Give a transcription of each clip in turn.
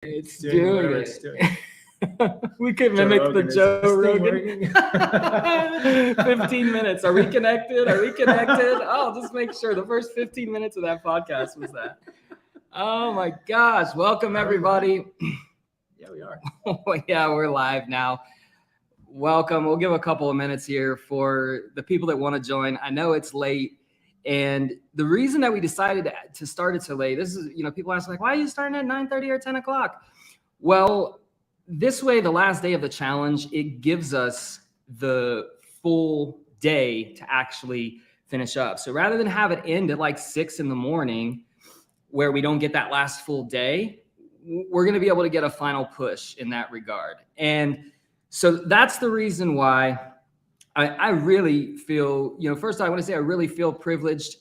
It's doing it. It's doing. We could mimic the Joe Rogan. 15 minutes. Are we connected? Are we connected? Oh, just make sure the first 15 minutes of that podcast was that. Oh my gosh. Welcome everybody. Yeah, we are. Oh, yeah, we're live now. Welcome. We'll give a couple of minutes here for the people that want to join. I know it's late. And the reason that we decided to start it so late, this is, people ask like, why are you starting at 9:30 or 10 o'clock? Well, this way, the last day of the challenge, it gives us the full day to actually finish up. So rather than have it end at like 6 in the morning where we don't get that last full day, we're going to be able to get a final push in that regard. And so that's the reason why I really feel, first I want to say I really feel privileged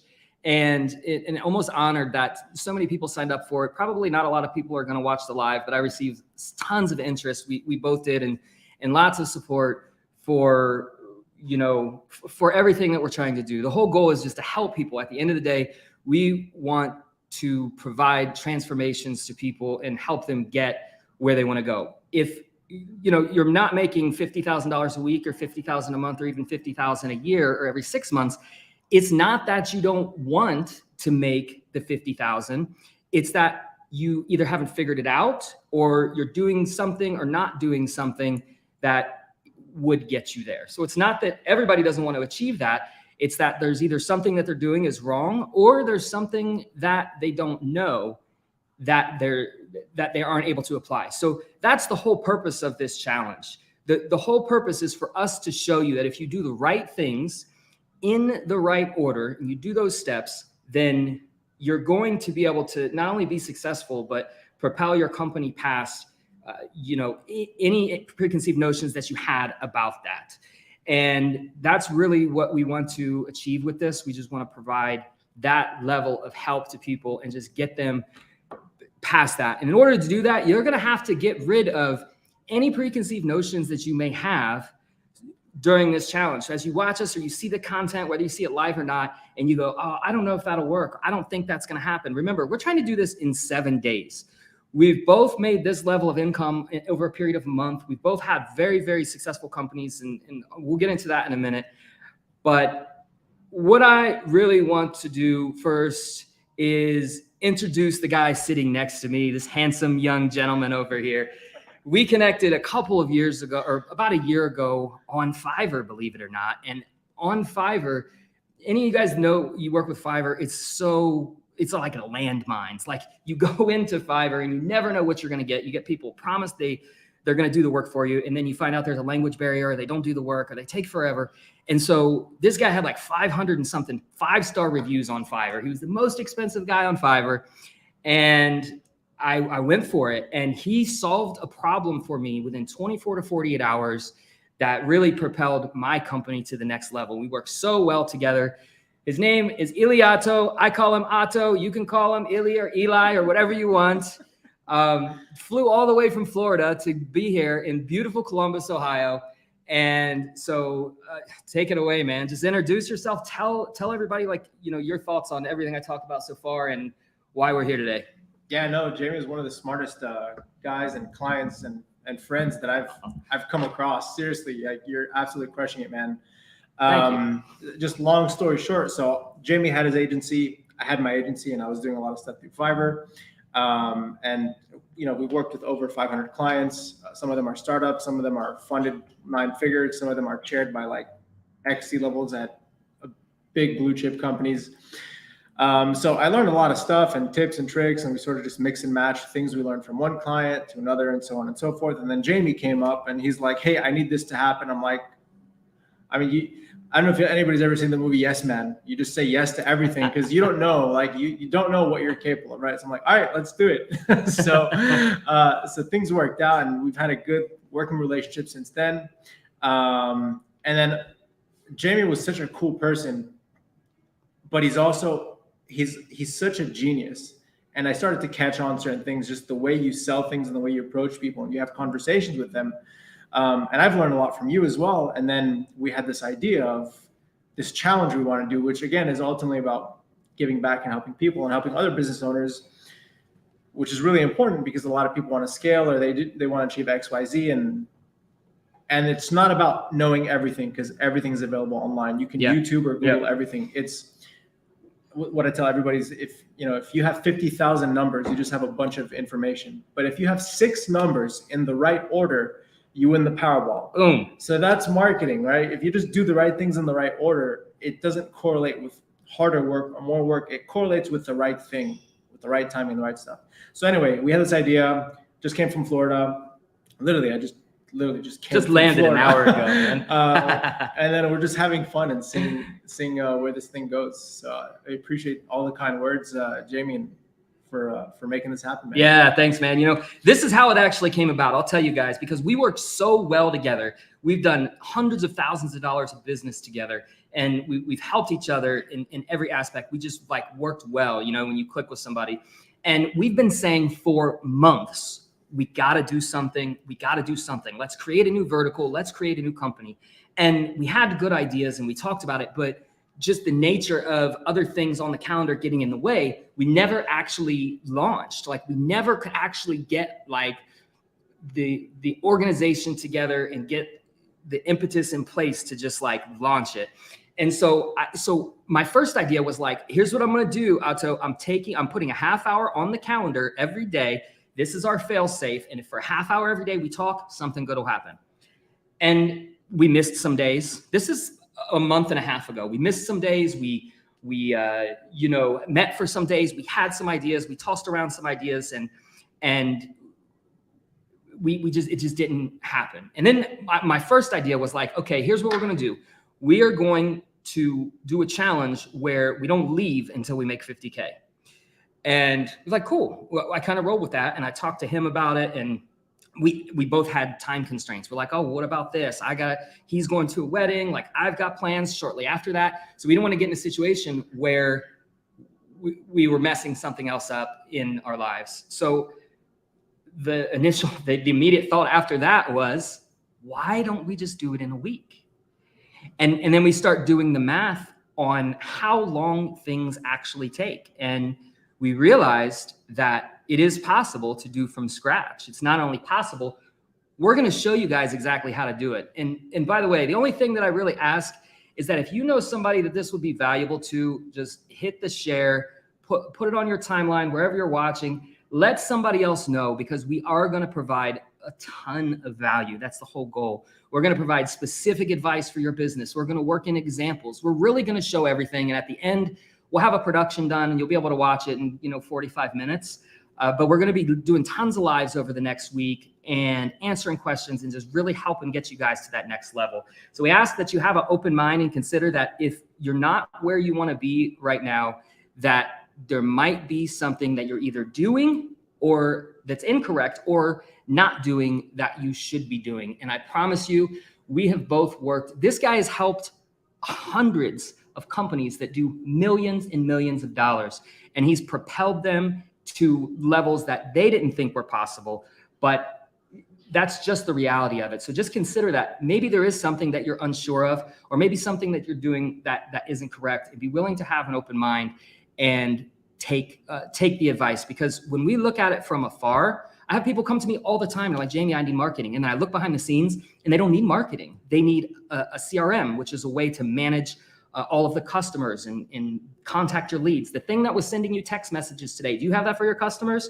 and almost honored that so many people signed up for it. Probably not a lot of people are going to watch the live, but I received tons of interest. We both did, and lots of support for everything that we're trying to do. The whole goal is just to help people. At the end of the day, we want to provide transformations to people and help them get where they want to go. If you're not making $50,000 a week or $50,000 a month or even $50,000 a year or every 6 months, it's not that you don't want to make the $50,000. It's that you either haven't figured it out or you're doing something or not doing something that would get you there. So it's not that everybody doesn't want to achieve that. It's that there's either something that they're doing is wrong or there's something that they don't know that they aren't able to apply. So that's the whole purpose of this challenge. The whole purpose is for us to show you that if you do the right things in the right order and you do those steps, then you're going to be able to not only be successful, but propel your company past, any preconceived notions that you had about that. And that's really what we want to achieve with this. We just want to provide that level of help to people and just get them past that. And in order to do that, you're going to have to get rid of any preconceived notions that you may have during this challenge. So as you watch us or you see the content, whether you see it live or not, and you go, oh, I don't know if that'll work. I don't think that's going to happen. Remember, we're trying to do this in 7 days. We've both made this level of income over a period of a month. We've both had very, very successful companies, and we'll get into that in a minute. But what I really want to do first is introduce the guy sitting next to me, this handsome young gentleman over here. We connected a couple of years ago, or about a year ago, on Fiverr, believe it or not. And on Fiverr, any of you guys know you work with Fiverr, it's like a landmine. It's like you go into Fiverr and you never know what you're going to get. You get people promised they're going to do the work for you, and then you find out there's a language barrier, or they don't do the work, or they take forever. And so this guy had like 500 and something 5-star reviews on Fiverr. He was the most expensive guy on Fiverr. And I went for it, and he solved a problem for me within 24 to 48 hours that really propelled my company to the next level. We worked so well together. His name is Iliato. I call him Otto. You can call him Ili or Eli or whatever you want. Flew all the way from Florida to be here in beautiful Columbus, Ohio. And so take it away, man. Just introduce yourself. Tell everybody your thoughts on everything I talked about so far and why we're here today. Yeah, no, Jamie is one of the smartest guys and clients and friends that I've come across. Seriously, you're absolutely crushing it, man. Just long story short. So Jamie had his agency. I had my agency, and I was doing a lot of stuff through Fiverr. And we worked with over 500 clients. Some of them are startups. Some of them are funded 9 figures. Some of them are chaired by like XC levels at big blue chip companies. So I learned a lot of stuff and tips and tricks, and we sort of just mix and match things we learned from one client to another and so on and so forth. And then Jamie came up and he's like, hey, I need this to happen. I'm like, I don't know if anybody's ever seen the movie Yes Man. You just say yes to everything because you don't know, you don't know what you're capable of, right? So I'm like, all right, let's do it. So things worked out, and we've had a good working relationship since then. And then Jamie was such a cool person, but he's such a genius. And I started to catch on certain things, just the way you sell things and the way you approach people and you have conversations with them. And I've learned a lot from you as well. And then we had this idea of this challenge we want to do, which again is ultimately about giving back and helping people and helping other business owners which is really important because a lot of people want to scale, or they want to achieve XYZ, and it's not about knowing everything, because everything's available online. You can YouTube or Google everything. It's what I tell everybody is, if you have 50,000 numbers, you just have a bunch of information. But if you have 6 numbers in the right order, you win the Powerball. Boom. So that's marketing, right? If you just do the right things in the right order, it doesn't correlate with harder work or more work. It correlates with the right thing, with the right timing, the right stuff. So anyway, we had this idea, just came from Florida. Literally, I just came from landed Florida. an hour ago, man. And then we're just having fun and seeing where this thing goes. So I appreciate all the kind words, Jamie, and for making this happen, man. Yeah, thanks, man. This is how it actually came about. I'll tell you guys, because we work so well together. We've done hundreds of thousands of dollars of business together, and we've helped each other in every aspect. We just worked well, when you click with somebody. And we've been saying for months, we got to do something. We got to do something. Let's create a new vertical. Let's create a new company. And we had good ideas and we talked about it, but just the nature of other things on the calendar getting in the way, we never actually launched. We never could actually get the organization together and get the impetus in place to just launch it. And so my first idea was here's what I'm going to do, Otto. I'm putting a half hour on the calendar every day. This is our fail safe. And if for a half hour every day we talk, something good will happen. And we missed some days. This is a month and a half ago. We missed some days. We met for some days. We had some ideas. We tossed around some ideas, and it just didn't happen. And then my first idea was okay, here's what we're going to do. We are going to do a challenge where we don't leave until we make 50K. And we're cool. Well, I kind of rolled with that, and I talked to him about it, and we both had time constraints. We're oh, what about this? He's going to a wedding. I've got plans shortly after that. So we don't want to get in a situation where we were messing something else up in our lives. So the immediate thought after that was, why don't we just do it in a week? And then we start doing the math on how long things actually take. And we realized that it is possible to do from scratch. It's not only possible, we're going to show you guys exactly how to do it. And by the way, the only thing that I really ask is that if you know somebody that this would be valuable to, just hit the share, put it on your timeline, wherever you're watching, let somebody else know, because we are going to provide a ton of value. That's the whole goal. We're going to provide specific advice for your business. We're going to work in examples. We're really going to show everything. And at the end, we'll have a production done and you'll be able to watch it in 45 minutes. But we're going to be doing tons of lives over the next week and answering questions and just really helping get you guys to that next level. So we ask that you have an open mind and consider that if you're not where you want to be right now, that there might be something that you're either doing or that's incorrect or not doing that you should be doing. And I promise you, we have both worked. This guy has helped hundreds of companies that do millions and millions of dollars, and he's propelled them to levels that they didn't think were possible. But that's just the reality of it. So just consider that maybe there is something that you're unsure of, or maybe something that you're doing that isn't correct, and be willing to have an open mind and take the advice. Because when we look at it from afar, I have people come to me all the time. They're like, Jamie, I need marketing. And then I look behind the scenes and they don't need marketing. They need a CRM, which is a way to manage all of the customers and contact your leads. The thing that was sending you text messages today, do you have that for your customers?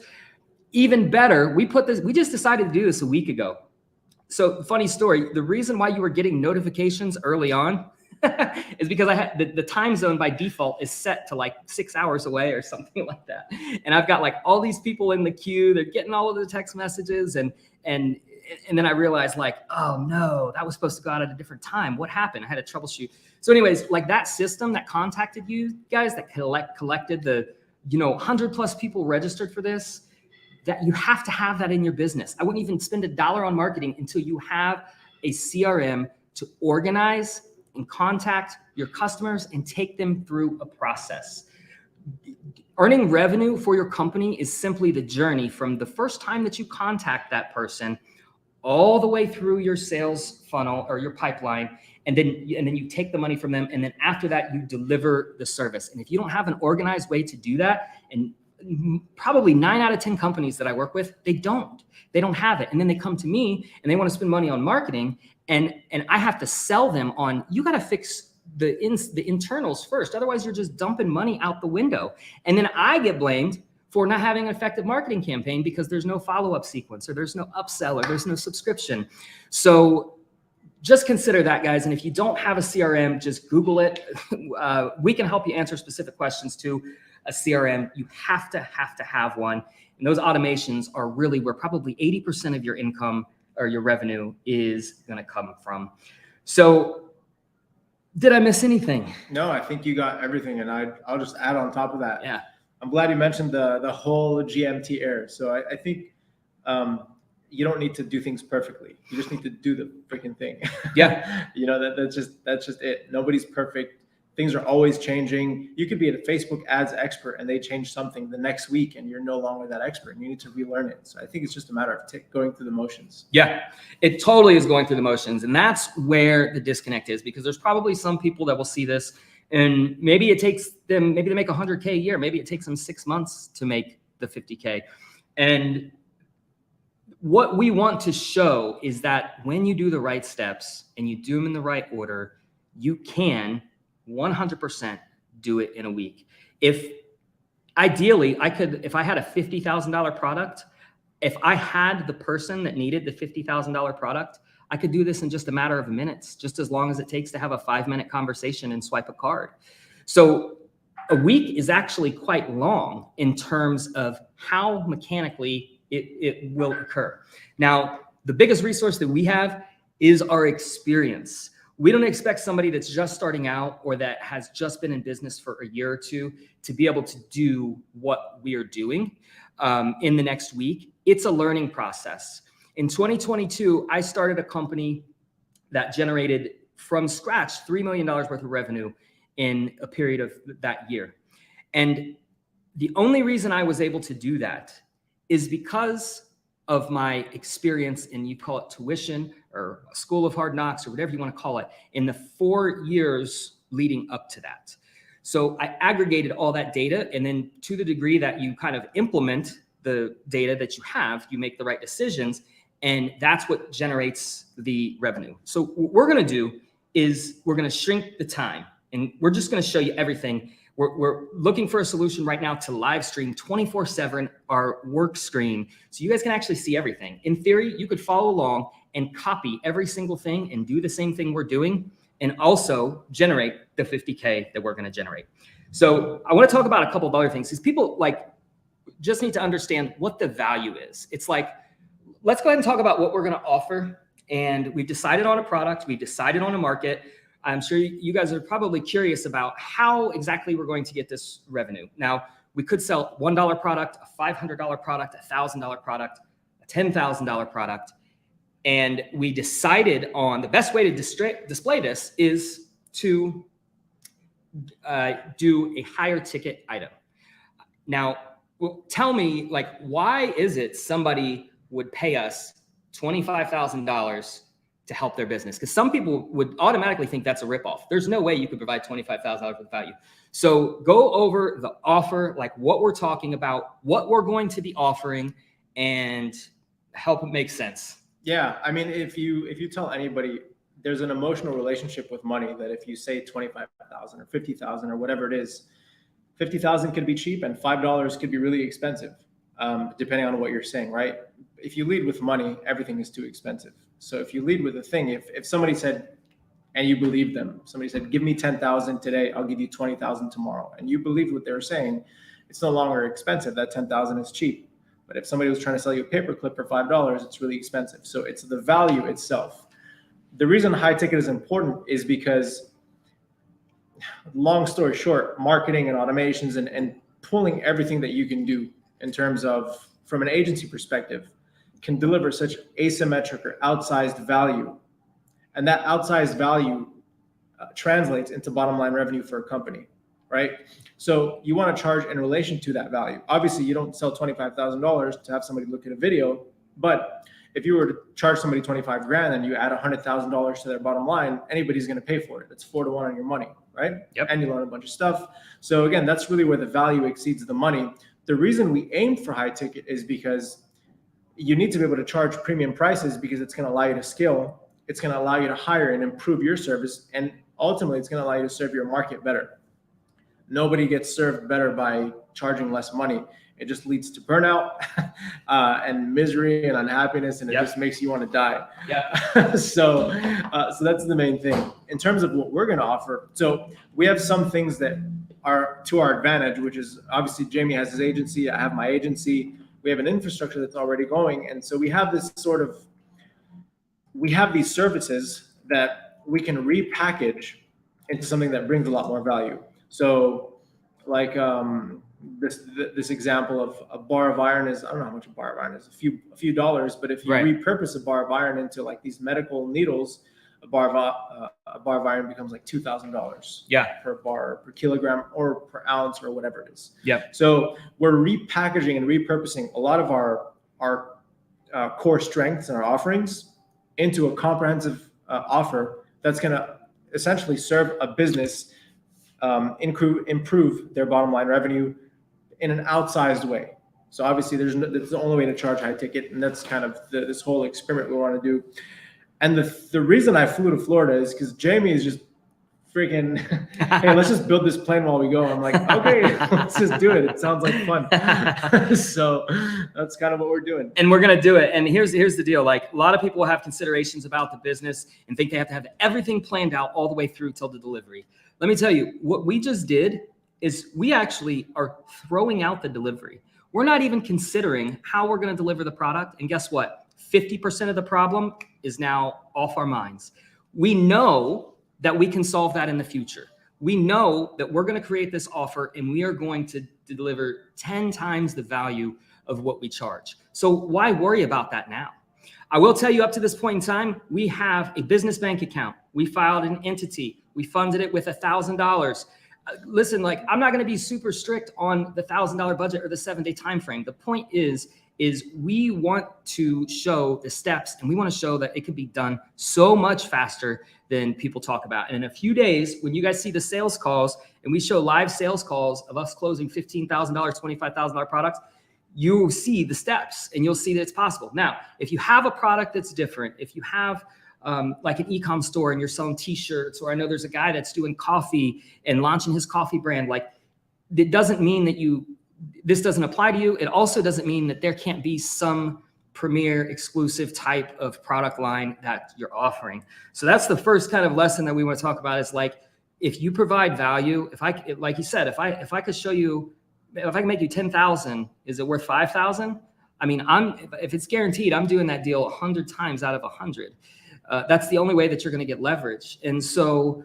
Even better, we just decided to do this a week ago. So funny story, the reason why you were getting notifications early on is because I had the time zone by default is set to 6 hours away or something like that. And I've got all these people in the queue, they're getting all of the text messages and then I realized oh no, that was supposed to go out at a different time. What happened? I had to troubleshoot. So anyways, that system that contacted you guys, that collected the 100+ people registered for this, that you have to have that in your business. I wouldn't even spend $1 on marketing until you have a CRM to organize and contact your customers and take them through a process. Earning revenue for your company is simply the journey from the first time that you contact that person all the way through your sales funnel or your pipeline. And then you take the money from them. And then after that, you deliver the service. And if you don't have an organized way to do that, and probably 9 out of 10 companies that I work with, they don't have it. And then they come to me and they want to spend money on marketing, and I have to sell them on, you got to fix the internals first. Otherwise you're just dumping money out the window. And then I get blamed for not having an effective marketing campaign because there's no follow-up sequence, or there's no upsell, or there's no subscription. So just consider that, guys. And if you don't have a CRM, just Google it. We can help you answer specific questions to a CRM. You have to have one. And those automations are really where probably 80% of your income or your revenue is going to come from. So did I miss anything? No, I think you got everything. And I'll just add on top of that. Yeah. I'm glad you mentioned the whole GMT error. So I think you don't need to do things perfectly. You just need to do the freaking thing. Yeah. You know, that's just it. Nobody's perfect. Things are always changing. You could be a Facebook ads expert and they change something the next week and you're no longer that expert and you need to relearn it. So I think it's just a matter of going through the motions. Yeah, it totally is going through the motions. And that's where the disconnect is, because there's probably some people that will see this and maybe it takes them, maybe they make 100K a year. Maybe it takes them 6 months to make the 50K. And what we want to show is that when you do the right steps and you do them in the right order, you can 100% do it in a week. If ideally if I had a $50,000 product, if I had the person that needed the $50,000 product, I could do this in just a matter of minutes, just as long as it takes to have a 5-minute conversation and swipe a card. So a week is actually quite long in terms of how mechanically it will occur. Now, the biggest resource that we have is our experience. We don't expect somebody that's just starting out or that has just been in business for a year or two to be able to do what we are doing in the next week. It's a learning process. In 2022, I started a company that generated from scratch $3 million worth of revenue in a period of that year. And the only reason I was able to do that is because of my experience in, you call it tuition or a school of hard knocks or whatever you want to call it, in the 4 years leading up to that. So I aggregated all that data, and then to the degree that you kind of implement the data that you have, you make the right decisions, and that's what generates the revenue. So what we're going to do is we're going to shrink the time, and we're just going to show you everything. We're looking for a solution right now to live stream 24/7 our work screen, so you guys can actually see everything. In theory, you could follow along and copy every single thing and do the same thing we're doing, and also generate the 50K that we're going to generate. So I want to talk about a couple of other things, because people just need to understand what the value is. It's like, let's go ahead and talk about what we're going to offer. And we've decided on a product, we've decided on a market. I'm sure you guys are probably curious about how exactly we're going to get this revenue. Now, we could sell a $1 product, a $500 product, a $1,000 product, a $10,000 product. And we decided on the best way to display this is to do a higher ticket item. Now, tell me, why is it somebody would pay us $25,000 to help their business? Because some people would automatically think that's a ripoff. There's no way you could provide $25,000 worth of value. So go over the offer, like what we're talking about, what we're going to be offering, and help it make sense. Yeah, I mean, if you tell anybody, there's an emotional relationship with money that if you say 25,000 or 50,000 or whatever it is, 50,000 could be cheap and $5 could be really expensive, depending on what you're saying, right? If you lead with money, everything is too expensive. So if you lead with a thing, if somebody said, and you believe them, somebody said, give me 10,000 today, I'll give you 20,000 tomorrow. And you believed what they were saying, it's no longer expensive. That 10,000 is cheap. But if somebody was trying to sell you a paperclip for $5, it's really expensive. So it's the value itself. The reason high ticket is important is because, long story short, marketing and automations and pulling everything that you can do in terms of, from an agency perspective, can deliver such asymmetric or outsized value. And that outsized value translates into bottom line revenue for a company, right? So you want to charge in relation to that value. Obviously, you don't sell $25,000 to have somebody look at a video, but if you were to charge somebody 25 grand and you add $100,000 to their bottom line, anybody's going to pay for it. It's 4 to 1 on your money, right? Yep. And you learn a bunch of stuff. So again, that's really where the value exceeds the money. the reason we aim for high ticket is because you need to be able to charge premium prices, because it's going to allow you to scale. It's going to allow you to hire and improve your service. And ultimately, it's going to allow you to serve your market better. Nobody gets served better by charging less money. It just leads to burnout and misery and unhappiness, and it just makes you want to die. Yeah. So that's the main thing. In terms of what we're going to offer, so we have some things that are to our advantage, which is obviously Jamie has his agency, I have my agency. We have an infrastructure that's already going, and so we have this we have these services that we can repackage into something that brings a lot more value. So like this example of a bar of iron is, I don't know how much a bar of iron is, a few dollars, but if you repurpose a bar of iron into like these medical needles, a bar of iron becomes like $2,000 per bar, per kilogram, or per ounce, or whatever it is. So we're repackaging and repurposing a lot of our core strengths and our offerings into a comprehensive offer that's going to essentially serve a business, improve their bottom line revenue in an outsized way. So obviously that's the only way to charge high ticket, and that's kind of this whole experiment we want to do. And the reason I flew to Florida is because Jamie is just freaking, hey, let's just build this plane while we go. I'm like, okay, let's just do it. It sounds like fun. So that's kind of what we're doing. And we're going to do it. And here's the deal. Like, a lot of people have considerations about the business and think they have to have everything planned out all the way through till the delivery. Let me tell you, what we just did is we actually are throwing out the delivery. We're not even considering how we're going to deliver the product. And guess what? 50% of the problem is now off our minds. We know that we can solve that in the future. We know that we're going to create this offer and we are going to deliver 10 times the value of what we charge. So why worry about that now? I will tell you, up to this point in time, we have a business bank account. We filed an entity. We funded it with $1,000. Listen, like, I'm not going to be super strict on the $1,000 budget or the 7-day time frame. The point is we want to show the steps, and we want to show that it could be done so much faster than people talk about. And in a few days, when you guys see the sales calls and we show live sales calls of us closing $15,000, $25,000 products, you will see the steps and you'll see that it's possible. Now, if you have a product that's different, if you have like an e-com store and you're selling t-shirts, or I know there's a guy that's doing coffee and launching his coffee brand, like, it doesn't mean that this doesn't apply to you. It also doesn't mean that there can't be some premier exclusive type of product line that you're offering. So that's the first kind of lesson that we want to talk about, is like, if you provide value, like you said, if I could show you, if I can make you 10,000, is it worth 5,000? I mean, if it's guaranteed, I'm doing that deal 100 times out of 100. That's the only way that you're going to get leverage. And so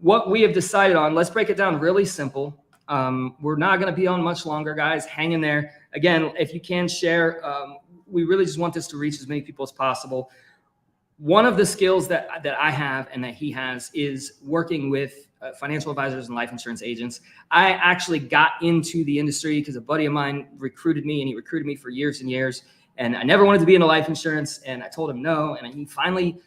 what we have decided on, let's break it down really simple. We're not going to be on much longer, guys. Hang in there. Again, if you can share, we really just want this to reach as many people as possible. One of the skills that I have and that he has is working with financial advisors and life insurance agents. I actually got into the industry because a buddy of mine recruited me, and he recruited me for years and years. And I never wanted to be into life insurance, and I told him no. And he finally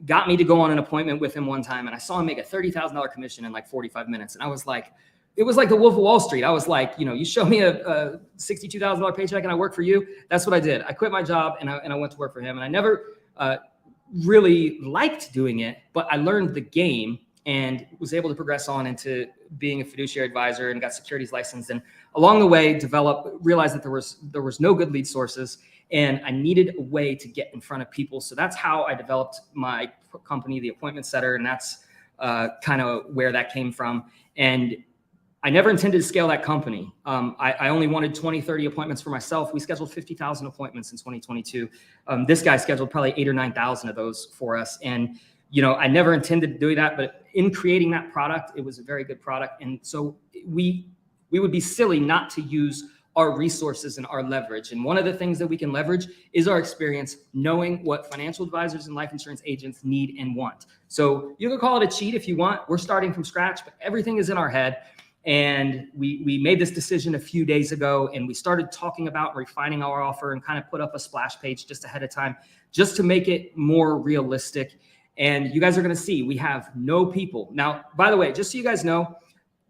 got me to go on an appointment with him one time, and I saw him make a $30,000 commission in like 45 minutes. And I was like, it was like the Wolf of Wall Street. I was like, you show me a $62,000 paycheck and I work for you. That's what I did. I quit my job and I went to work for him. And I never really liked doing it, but I learned the game and was able to progress on into being a fiduciary advisor and got securities licensed. And along the way, realized that there was no good lead sources, and I needed a way to get in front of people. So that's how I developed my company, The Appointment Setter. And that's kind of where that came from. And I never intended to scale that company. I only wanted 20, 30 appointments for myself. We scheduled 50,000 appointments in 2022. This guy scheduled probably 8,000 or 9,000 of those for us. And, I never intended to do that, but in creating that product, it was a very good product. And so we would be silly not to use our resources and our leverage. And one of the things that we can leverage is our experience knowing what financial advisors and life insurance agents need and want. So you can call it a cheat if you want. We're starting from scratch, but everything is in our head. And we made this decision a few days ago, and we started talking about refining our offer and kind of put up a splash page just ahead of time, just to make it more realistic. And you guys are going to see we have no people. Now, by the way, just so you guys know,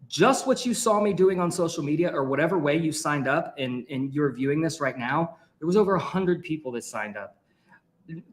just what you saw me doing on social media or whatever way you signed up and you're viewing this right now, there was over 100 people that signed up.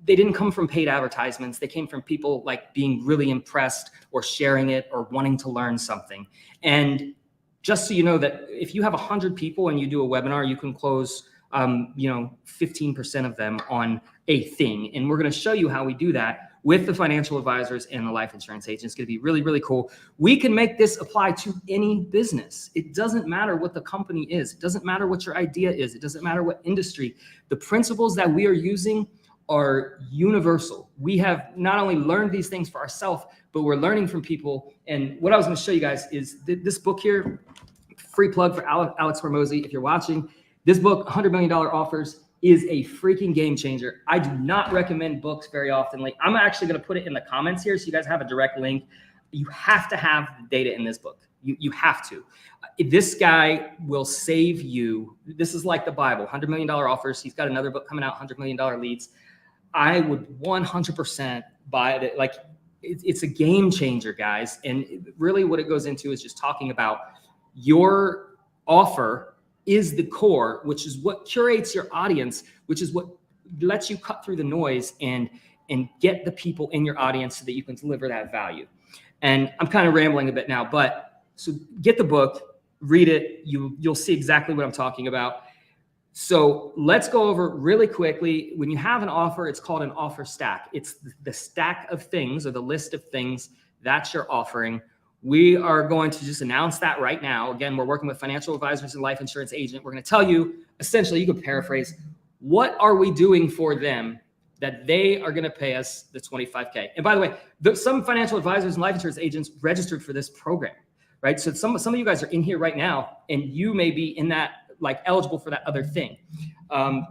They didn't come from paid advertisements. They came from people like being really impressed or sharing it or wanting to learn something. And just so you know that if you have 100 people and you do a webinar, you can close 15% of them on a thing. And we're going to show you how we do that with the financial advisors and the life insurance agents. It's going to be really, really cool. We can make this apply to any business. It doesn't matter what the company is. It doesn't matter what your idea is. It doesn't matter what industry. The principles that we are using are universal. We have not only learned these things for ourselves, but we're learning from people. And what I was going to show you guys is this book here, free plug for Alex Hormozi. If you're watching, this book, $100 Million Offers, is a freaking game changer. I do not recommend books very often. Like, I'm actually going to put it in the comments here so you guys have a direct link. You have to have the data in this book. You have to. This guy will save you. This is like the Bible, $100 Million Offers. He's got another book coming out, $100 Million Leads. I would 100% buy it. Like, it's a game changer, guys. And really what it goes into is just talking about your offer is the core, which is what curates your audience, which is what lets you cut through the noise and get the people in your audience so that you can deliver that value. And I'm kind of rambling a bit now, but so get the book, read it. You'll see exactly what I'm talking about. So let's go over really quickly. When you have an offer, it's called an offer stack. It's the stack of things or the list of things that you're offering. We are going to just announce that right now. Again, we're working with financial advisors and life insurance agent. We're going to tell you, essentially, you can paraphrase, what are we doing for them that they are going to pay us the $25K? And by the way, some financial advisors and life insurance agents registered for this program, right? So some of you guys are in here right now, and you may be in that, like, eligible for that other thing.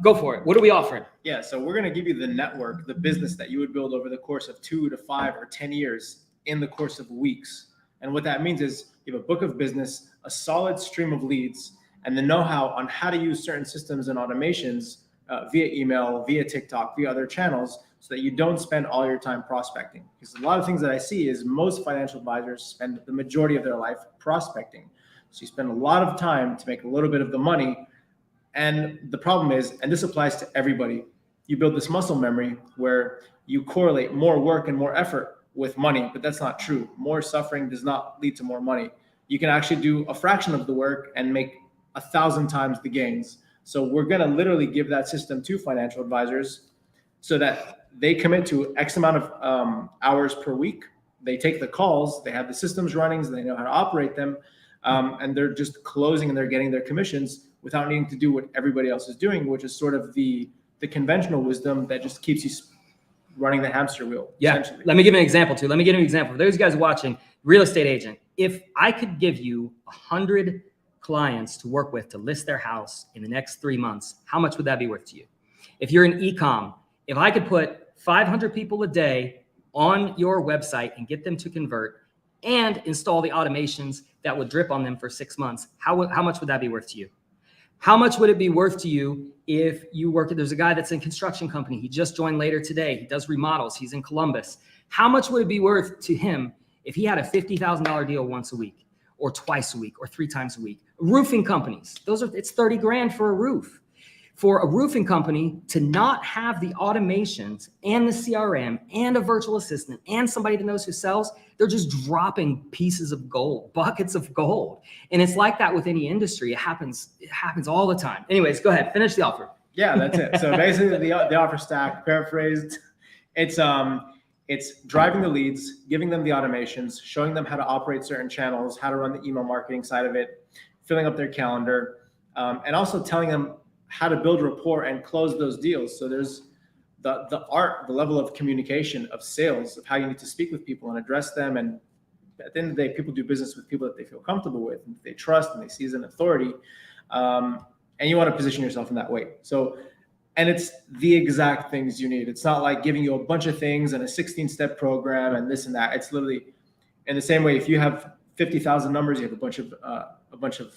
Go for it. What are we offering? Yeah, so we're going to give you the network, the business that you would build over the course of 2 to 5 or 10 years in the course of weeks. And what that means is you have a book of business, a solid stream of leads, and the know-how on how to use certain systems and automations via email, via TikTok, via other channels, so that you don't spend all your time prospecting. Because a lot of things that I see is most financial advisors spend the majority of their life prospecting. So you spend a lot of time to make a little bit of the money. And the problem is, and this applies to everybody, you build this muscle memory where you correlate more work and more effort with money, but that's not true. More suffering does not lead to more money. You can actually do a fraction of the work and make 1,000 times the gains. So we're going to literally give that system to financial advisors so that they commit to X amount of hours per week. They take the calls, they have the systems running, so they know how to operate them, and they're just closing and they're getting their commissions without needing to do what everybody else is doing, which is sort of the conventional wisdom that just keeps you running the hamster wheel. Yeah. Let me give an example too. Let me give an example. For those guys watching, real estate agent, if I could give you 100 clients to work with to list their house in the next 3 months, how much would that be worth to you? If you're in e-com, if I could put 500 people a day on your website and get them to convert and install the automations that would drip on them for 6 months, how much would that be worth to you? How much would it be worth to you if you work, there's a guy that's in construction company. He just joined later today. He does remodels. He's in Columbus. How much would it be worth to him if he had a $50,000 deal once a week or twice a week or 3 times a week? Roofing companies, it's 30 grand for a roof. For a roofing company to not have the automations and the CRM and a virtual assistant and somebody that knows who sells, they're just dropping pieces of gold, buckets of gold. And it's like that with any industry. It happens all the time. Anyways, go ahead, finish the offer. Yeah, that's it. So basically the offer stack, paraphrased, it's driving the leads, giving them the automations, showing them how to operate certain channels, how to run the email marketing side of it, filling up their calendar, and also telling them how to build rapport and close those deals. So there's the art, the level of communication, of sales, of how you need to speak with people and address them. And at the end of the day, people do business with people that they feel comfortable with, and they trust, and they see as an authority. And you want to position yourself in that way. So, and it's the exact things you need. It's not like giving you a bunch of things and a 16-step program and this and that. It's literally in the same way. If you have 50,000 numbers, you have a bunch of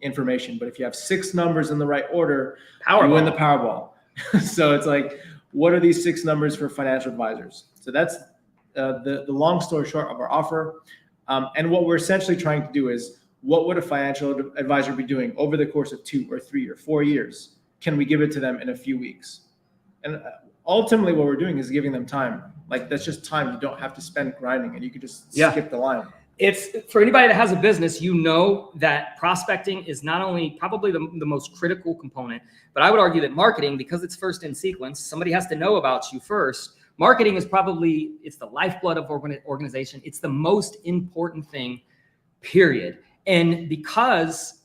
information. But if you have 6 numbers in the right order, you win the Powerball. So it's like, what are these 6 numbers for financial advisors? So that's the long story short of our offer. And what we're essentially trying to do is what would a financial advisor be doing over the course of 2 or 3 or 4 years? Can we give it to them in a few weeks? And ultimately what we're doing is giving them time. Like, that's just time you don't have to spend grinding, and you could just skip the line. It's for anybody that has a business, you know that prospecting is not only probably the most critical component, but I would argue that marketing, because it's first in sequence, somebody has to know about you first. Marketing is probably, it's the lifeblood of organization. It's the most important thing, period. And because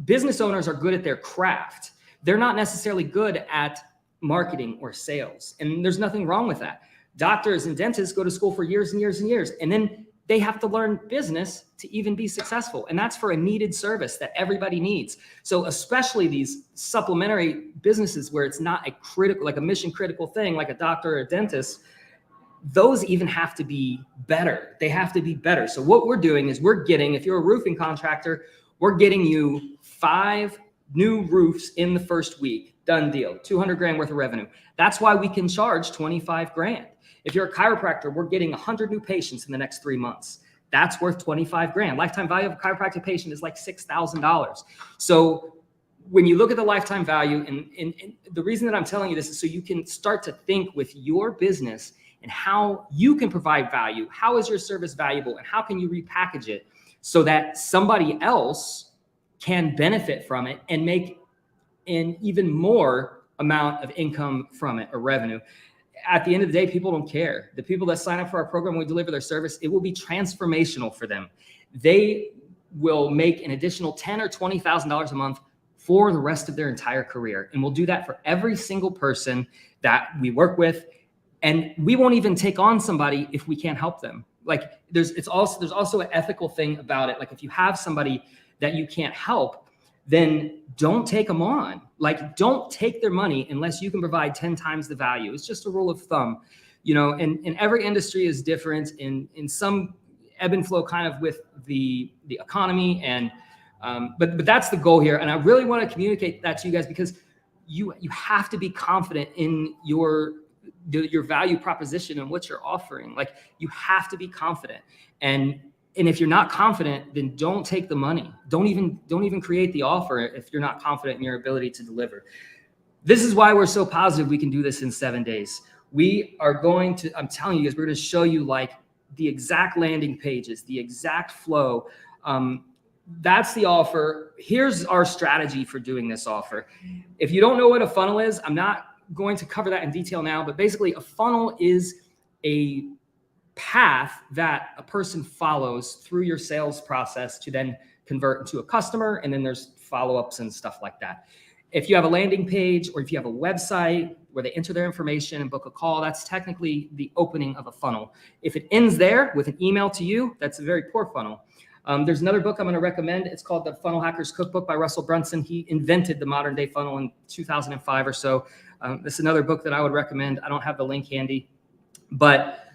business owners are good at their craft, they're not necessarily good at marketing or sales. And there's nothing wrong with that. Doctors and dentists go to school for years and years and years, and then they have to learn business to even be successful. And that's for a needed service that everybody needs. So especially these supplementary businesses where it's not a critical, like a mission critical thing, like a doctor or a dentist, those even have to be better. They have to be better. So what we're doing is we're getting, if you're a roofing contractor, we're getting you 5 new roofs in the first week. Done deal. 200 grand worth of revenue. That's why we can charge 25 grand. If you're a chiropractor, we're getting 100 new patients in the next 3 months. That's worth 25 grand. Lifetime value of a chiropractic patient is like $6,000. So when you look at the lifetime value, and the reason that I'm telling you this is so you can start to think with your business and how you can provide value. How is your service valuable, and how can you repackage it so that somebody else can benefit from it and make an even more amount of income from it, or revenue. At the end of the day, people don't care. The people that sign up for our program, when we deliver their service, it will be transformational for them. They will make an additional $10,000 or $20,000 a month for the rest of their entire career. And we'll do that for every single person that we work with. And we won't even take on somebody if we can't help them. Like there's also an ethical thing about it. Like if you have somebody that you can't help, then don't take them on. Like, don't take their money unless you can provide 10 times the value. It's just a rule of thumb, you know, and every industry is different in some ebb and flow kind of with the economy. And, but that's the goal here. And I really want to communicate that to you guys, because you have to be confident in your value proposition and what you're offering. Like, you have to be confident. And if you're not confident, then don't take the money. Don't even create the offer if you're not confident in your ability to deliver. This is why we're so positive we can do this in 7 days. We are going to, I'm telling you guys, we're going to show you like the exact landing pages, the exact flow. That's the offer. Here's our strategy for doing this offer. If you don't know what a funnel is, I'm not going to cover that in detail now, but basically a funnel is a path that a person follows through your sales process to then convert into a customer. And then there's follow-ups and stuff like that. If you have a landing page, or if you have a website where they enter their information and book a call, that's technically the opening of a funnel. If it ends there with an email to you, that's a very poor funnel. There's another book I'm going to recommend. It's called The Funnel Hacker's Cookbook by Russell Brunson. He invented the modern day funnel in 2005 or so. This is another book that I would recommend. I don't have the link handy, but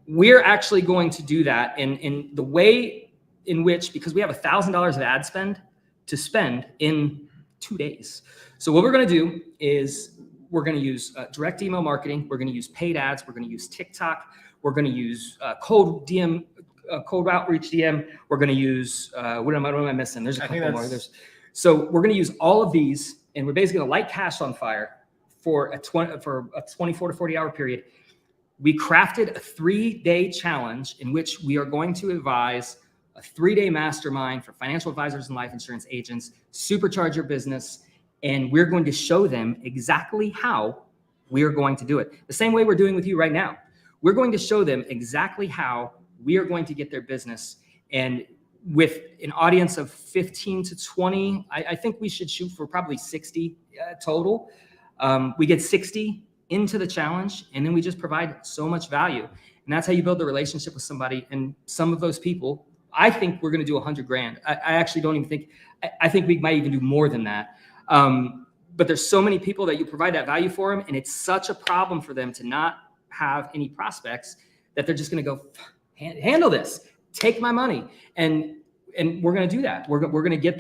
we're actually going to do that in the way in which, because we have $1,000 of ad spend to spend in 2 days. So what we're going to do is we're going to use direct email marketing. We're going to use paid ads. We're going to use TikTok. We're going to use cold outreach DM. We're going to use, what am I missing? There's a couple more. So we're going to use all of these, and we're basically going to light cash on fire for a 24 to 40 hour period. We crafted a 3-day challenge in which we are going to advise a 3-day mastermind for financial advisors and life insurance agents, supercharge your business, and we're going to show them exactly how we're going to do it. The same way we're doing with you right now. We're going to show them exactly how we are going to get their business. And with an audience of 15 to 20, I think we should shoot for probably 60 total. We get 60 into the challenge, and then we just provide so much value. And that's how you build a relationship with somebody. And some of those people, I think we're going to do 100 grand. I actually don't even think, I think we might even do more than that. But there's so many people that you provide that value for them, and it's such a problem for them to not have any prospects that they're just going to go, handle this, take my money. And and we're going to do that. We're going to get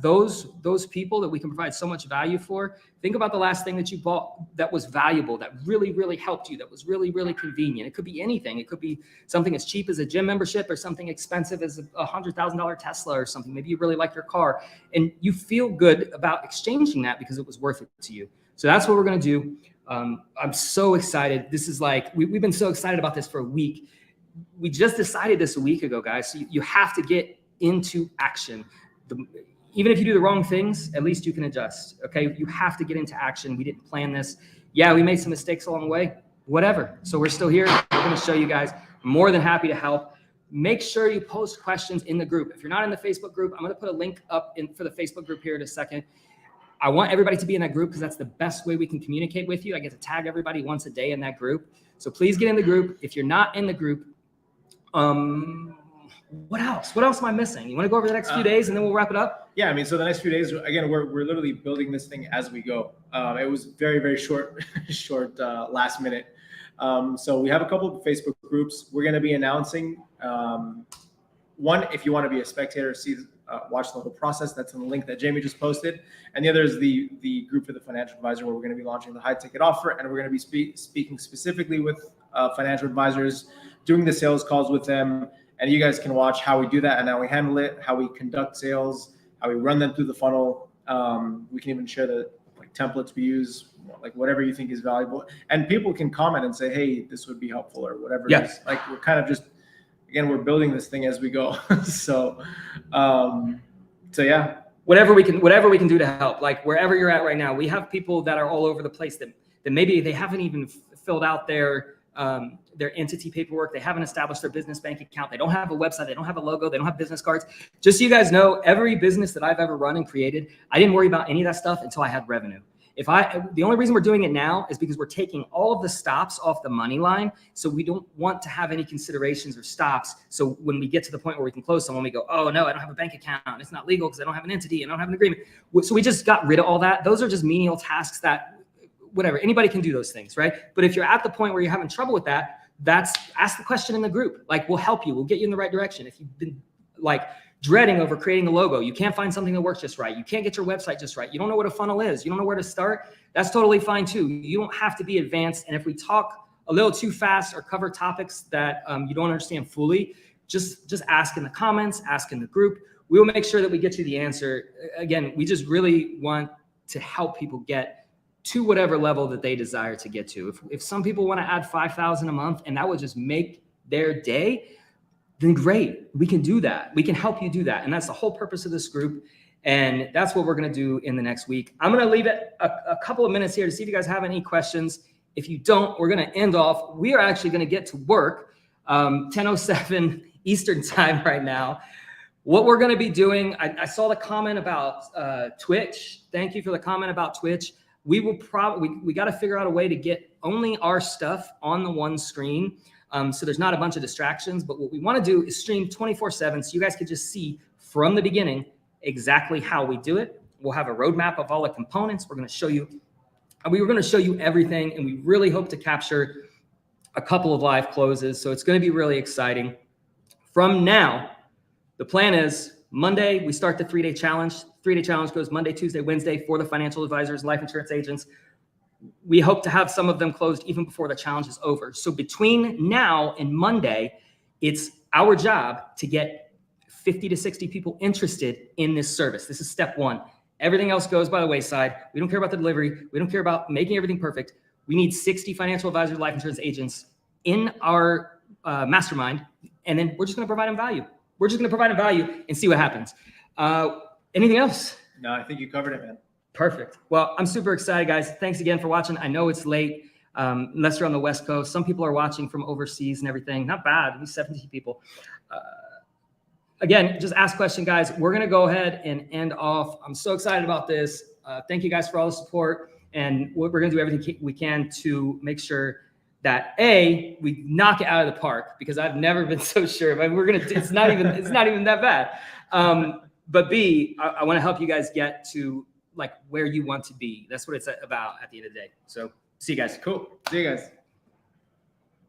those people that we can provide so much value for. Think about the last thing that you bought that was valuable, that really, really helped you, that was really, really convenient. It could be anything. It could be something as cheap as a gym membership or something expensive as a $100,000 Tesla or something. Maybe you really like your car and you feel good about exchanging that because it was worth it to you. So that's what we're going to do. I'm so excited. This is like, we've been so excited about this for a week. We just decided this a week ago, guys. So you have to get into action. Even if you do the wrong things, at least you can adjust. Okay, you have to get into action. We didn't plan this. Yeah, we made some mistakes along the way, whatever. So we're still here. We're going to show you guys. More than happy to help. Make sure you post questions in the group. If you're not in the Facebook group, I'm going to put a link up for the Facebook group here in a second. I want everybody to be in that group because that's the best way we can communicate with you. I get to tag everybody once a day in that group. So please get in the group. If you're not in the group, what else? What else am I missing? You want to go over the next few days and then we'll wrap it up? Yeah, I mean, so the next few days, again, we're literally building this thing as we go. It was very, very short, last minute. So we have a couple of Facebook groups. We're going to be announcing one, if you want to be a spectator, watch the whole process. That's in the link that Jamie just posted. And the other is the group for the financial advisor, where we're going to be launching the high ticket offer. And we're going to be speaking specifically with financial advisors, doing the sales calls with them. And you guys can watch how we do that and how we handle it, how we conduct sales, how we run them through the funnel. We can even share the templates we use, like whatever you think is valuable. And people can comment and say, hey, this would be helpful or whatever it is. Like we're kind of just, again, we're building this thing as we go. So yeah. Whatever we can do to help, like wherever you're at right now, we have people that are all over the place that maybe they haven't even filled out their entity paperwork. They haven't established their business bank account. They don't have a website. They don't have a logo. They don't have business cards. Just so you guys know, every business that I've ever run and created, I didn't worry about any of that stuff until I had revenue. The only reason we're doing it now is because we're taking all of the stops off the money line. So we don't want to have any considerations or stops. So when we get to the point where we can close someone, we go, oh no, I don't have a bank account. It's not legal because I don't have an entity and I don't have an agreement. So we just got rid of all that. Those are just menial tasks that whatever, anybody can do those things, right? But if you're at the point where you're having trouble with that, ask the question in the group. Like, we'll help you. We'll get you in the right direction. If you've been like dreading over creating a logo, you can't find something that works just right. You can't get your website just right. You don't know what a funnel is. You don't know where to start. That's totally fine too. You don't have to be advanced. And if we talk a little too fast or cover topics that you don't understand fully, just ask in the comments, ask in the group. We will make sure that we get you the answer. Again, we just really want to help people get to whatever level that they desire to get to. If some people want to add 5,000 a month and that would just make their day, then great, we can do that. We can help you do that. And that's the whole purpose of this group. And that's what we're going to do in the next week. I'm going to leave it a couple of minutes here to see if you guys have any questions. If you don't, we're going to end off. We are actually going to get to work 10:07 Eastern time right now. What we're going to be doing, I saw the comment about Twitch. Thank you for the comment about Twitch. We will we got to figure out a way to get only our stuff on the one screen. So there's not a bunch of distractions, but what we want to do is stream 24/7 so you guys can just see from the beginning exactly how we do it. We'll have a roadmap of all the components. We're going to show you, we were going to show you everything, and we really hope to capture a couple of live closes. So it's going to be really exciting. From now, the plan is Monday, we start the 3-day challenge. 3-day challenge goes Monday, Tuesday, Wednesday for the financial advisors, life insurance agents. We hope to have some of them closed even before the challenge is over. So between now and Monday, it's our job to get 50 to 60 people interested in this service. This is step one. Everything else goes by the wayside. We don't care about the delivery. We don't care about making everything perfect. We need 60 financial advisors, life insurance agents in our mastermind, and then we're just going to provide them value. We're just going to provide them value and see what happens. Anything else? No, I think you covered it, man. Perfect. Well, I'm super excited, guys. Thanks again for watching. I know it's late, unless you're on the West Coast. Some people are watching from overseas and everything. Not bad. At least 70 people. Again, just ask question, guys. We're going to go ahead and end off. I'm so excited about this. Thank you guys for all the support. And we're going to do everything we can to make sure that we knock it out of the park, because I've never been so sure. I mean, it's not even that bad. But B, I want to help you guys get to like where you want to be. That's what it's about at the end of the day. So see you guys. Cool. See you guys.